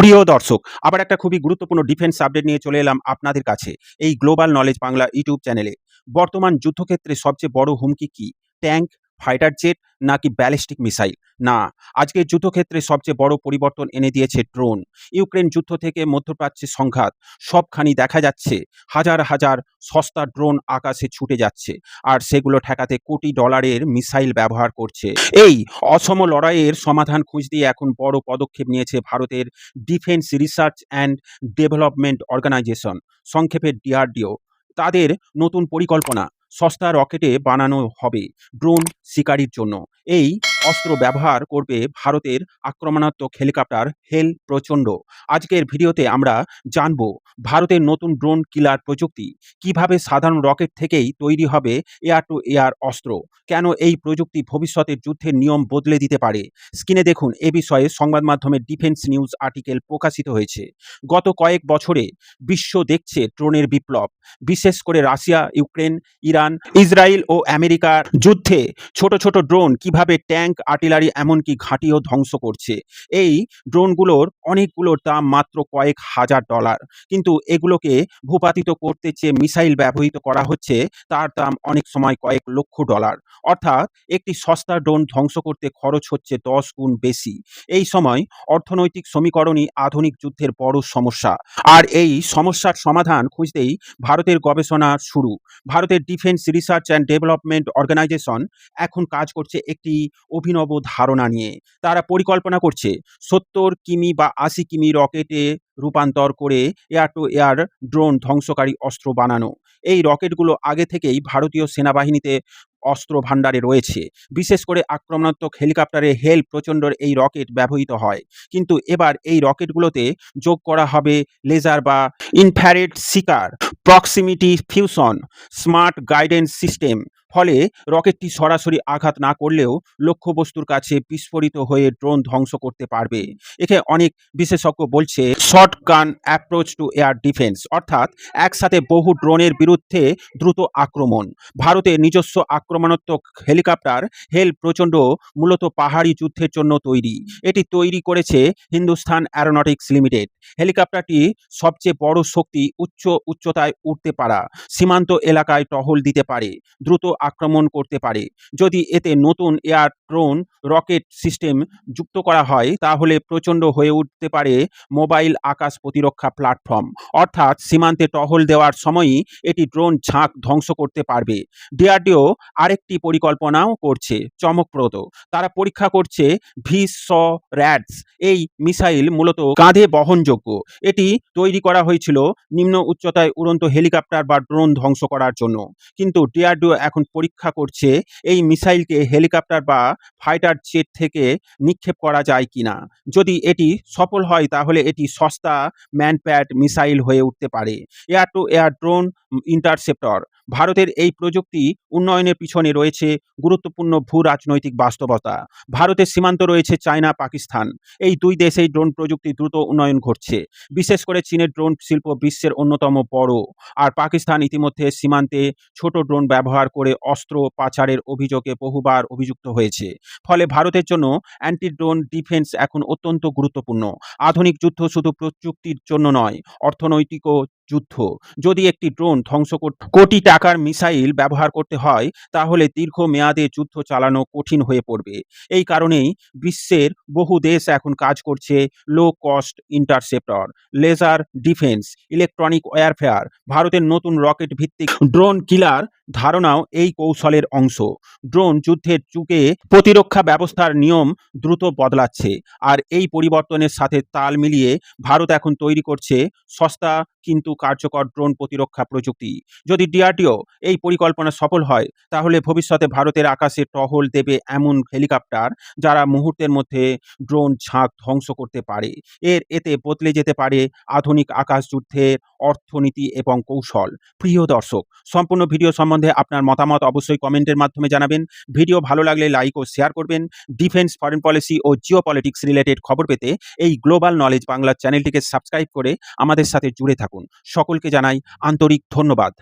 প্রিয় দর্শক, আবার একটা খুবই গুরুত্বপূর্ণ ডিফেন্স আপডেট নিয়ে চলে এলাম আপনাদের কাছে এই গ্লোবাল নলেজ বাংলা ইউটিউব চ্যানেলে। বর্তমান যুদ্ধক্ষেত্রে সবচেয়ে বড় হুমকি কি? ট্যাঙ্ক, ফাইটার জেট নাকি ব্যালিস্টিক মিসাইল? না, আজকের যুদ্ধক্ষেত্রে সবচেয়ে বড় পরিবর্তন এনে দিয়েছে ড্রোন। ইউক্রেন যুদ্ধ থেকে মধ্যপ্রাচ্যের সংঘাত সবখানি দেখা যাচ্ছে হাজার হাজার সস্তা ড্রোন আকাশে ছুটে যাচ্ছে, আর সেগুলো ঠেকাতে কোটি ডলারের মিসাইল ব্যবহার করছে। এই অসম লড়াইয়ের সমাধান খুঁজতে এখন বড় পদক্ষেপ নিয়েছে ভারতের defence research and development organisation, সংক্ষেপে ডিআরডিও। তাদের নতুন পরিকল্পনা, সস্তা রকেটে বানানো হবে ড্রোন শিকারির জন্য। এই অস্ত্র ব্যবহার করবে ভারতের আক্রমণাত্মক হেলিকপ্টার হেল প্রচণ্ড। আজকের ভিডিওতে আমরা জানব ভারতের নতুন ড্রোন কিলার প্রযুক্তি, কিভাবে সাধারণ রকেট থেকেই তৈরি হবে এয়ার টু এয়ার অস্ত্র, কেন এই প্রযুক্তি ভবিষ্যতের যুদ্ধের নিয়ম বদলে দিতে পারে। স্ক্রিনে দেখুন, এ বিষয়ে সংবাদ মাধ্যমে ডিফেন্স নিউজ আর্টিকেল প্রকাশিত হয়েছে। গত কয়েক বছরে বিশ্ব দেখছে ড্রোনের বিপ্লব, বিশেষ করে রাশিয়া, ইউক্রেন, ইরান, ইসরায়েল ও আমেরিকার যুদ্ধে ছোট ছোট ড্রোন কিভাবে ট্যাঙ্ক, আর্টিলারি এমনকি ঘাঁটিও ধ্বংস করছে। এই ড্রোনগুলোর অনেকগুলোর দাম মাত্র কয়েক হাজার ডলার, কিন্তু এগুলোকে ভূপাতিত করতে যে মিসাইল ব্যবহৃত করা হচ্ছে তার দাম অনেক সময় কয়েক লক্ষ ডলার। অর্থাৎ একটি সস্তা ড্রোন ধ্বংস করতে খরচ হচ্ছে 10 গুণ বেশি। এই সময় অর্থনৈতিক সমীকরণই আধুনিক যুদ্ধের বড় সমস্যা, আর এই সমস্যার সমাধান খুঁজতেই ভারতের গবেষণা শুরু। ভারতের defence research and development organisation এখন কাজ করছে একটি অভিনব ধারণা নিয়ে। তারা পরিকল্পনা করছে 70 কিমি বা 80 কিমি রকেটে রূপান্তর করে এয়ার টু এয়ার ড্রোন ধ্বংসকারী অস্ত্র বানানো। এই রকেটগুলো আগে থেকেই ভারতীয় সেনাবাহিনীতে অস্ত্র ভাণ্ডারে রয়েছে, বিশেষ করে আক্রমণাত্মক হেলিকপ্টারে হেল প্রচণ্ডর এই রকেট ব্যবহৃত হয়। কিন্তু এবার এই রকেটগুলোতে যোগ করা হবে লেজার বা ইনফ্রারেড শিকার, proximity fusion, smart guidance system. ফলে রকেটটি সরাসরি আঘাত না করলেও লক্ষ্যবস্তুর কাছে বিস্ফোরিত হয়ে ড্রোন ধ্বংস করতে পারবে। একে অনেক বিশেষজ্ঞ বলছে short gun approach to air defence, অর্থাৎ একসাথে বহু ড্রোনের বিরুদ্ধে দ্রুত আক্রমণ। ভারতের নিজস্ব আক্রমণাত্মক হেলিকপ্টার হেল প্রচণ্ড মূলত পাহাড়ি যুদ্ধের জন্য তৈরি। এটি তৈরি করেছে হিন্দুস্তান অ্যারোনটিক্স লিমিটেড। হেলিকপ্টারটি সবচেয়ে বড় শক্তি, উচ্চতায় উঠতে পারা, সীমান্ত এলাকায় টহল দিতে পারে, দ্রুত আক্রমণ করতে পারে। যদি এতে নতুন এয়ার ড্রোন রকেট সিস্টেম যুক্ত করা হয় তাহলে প্রচণ্ড হয়ে উঠতে পারে মোবাইল আকাশ প্রতিরক্ষা প্ল্যাটফর্ম, অর্থাৎ সীমান্তে টহল দেওয়ার সময়ই এটি ড্রোন ঝাঁক ধ্বংস করতে পারবে। ডিআরডিও আরেকটি পরিকল্পনাও করছে চমকপ্রদ। তারা পরীক্ষা করছে র্যাডস। এই মিসাইল মূলত কাঁধে বহনযোগ্য। এটি তৈরি করা হয়েছিল নিম্ন উচ্চতায় উড়ন্ত হেলিকপ্টার বা ড্রোন ধ্বংস করার জন্য, কিন্তু ডিআরডিও এখন পরীক্ষা করছে এই মিসাইলকে হেলিকপ্টার বা ফাইটার জেট থেকে নিক্ষেপ করা যায় কিনা। যদি এটি সফল হয় তাহলে এটি সস্তা ম্যানপ্যাড মিসাইল হয়ে উঠতে পারে। Air two air drone interceptor. ভারতের এই প্রযুক্তি উন্নয়নের পিছনে রয়েছে গুরুত্বপূর্ণ ভূ রাজনৈতিক বাস্তবতা। ভারতের সীমান্ত রয়েছে চায়না, পাকিস্তান। এই দুই দেশেই ড্রোন প্রযুক্তি দ্রুত উন্নয়ন ঘটছে। বিশেষ করে চীনের ড্রোন শিল্প বিশ্বের অন্যতম বড়, আর পাকিস্তান ইতিমধ্যে সীমান্তে ছোট ড্রোন ব্যবহার করে অস্ত্র পাচারের অভিযোগে বহুবার অভিযুক্ত হয়েছে। ফলে ভারতের জন্য অ্যান্টি ড্রোন ডিফেন্স এখন অত্যন্ত গুরুত্বপূর্ণ। আধুনিক যুদ্ধ শুধু প্রযুক্তির জন্য নয়, অর্থনৈতিকও যুদ্ধ। যদি একটি ড্রোন ধ্বংস কোটি টাকার মিসাইল ব্যবহার করতে হয় তাহলে দীর্ঘমেয়াদে যুদ্ধ চালানো কঠিন হয়ে পড়বে। এই কারণেই বিশ্বের বহু দেশ এখন কাজ করছে low cost interceptor, laser defence, electronic warfare. ভারতের নতুন রকেট ভিত্তিক ড্রোন কিলার ধারণাও এই কৌশলের অংশ। ড্রোন যুদ্ধের যুগে প্রতিরক্ষা ব্যবস্থার নিয়ম দ্রুত বদলাচ্ছে, আর এই পরিবর্তনের সাথে তাল মিলিয়ে ভারত এখন তৈরি করছে সস্তা কিন্তু কার্যকর ড্রোন প্রতিরক্ষা প্রযুক্তি। যদি ডিআরডিও এই পরিকল্পনা সফল হয় তাহলে ভবিষ্যতে ভারতের আকাশে টহল দেবে এমন হেলিকপ্টার যারা মুহূর্তের মধ্যে ড্রোন ঝাঁক ধ্বংস করতে পারে। এতে বদলে যেতে পারে আধুনিক আকাশ যুদ্ধের অর্থনীতি এবং কৌশল। প্রিয় দর্শক, সম্পূর্ণ ভিডিও সম্বন্ধে আপনার মতামত অবশ্যই কমেন্টের মাধ্যমে জানাবেন। ভিডিও ভালো লাগলে লাইক ও শেয়ার করবেন। ডিফেন্স, ফরেন পলিসি ও জিও পলিটিক্স রিলেটেড খবর পেতে এই গ্লোবাল নলেজ বাংলা চ্যানেলটিকে সাবস্ক্রাইব করে আমাদের সাথে জুড়ে থাকুন। সকলকে জানাই আন্তরিক ধন্যবাদ।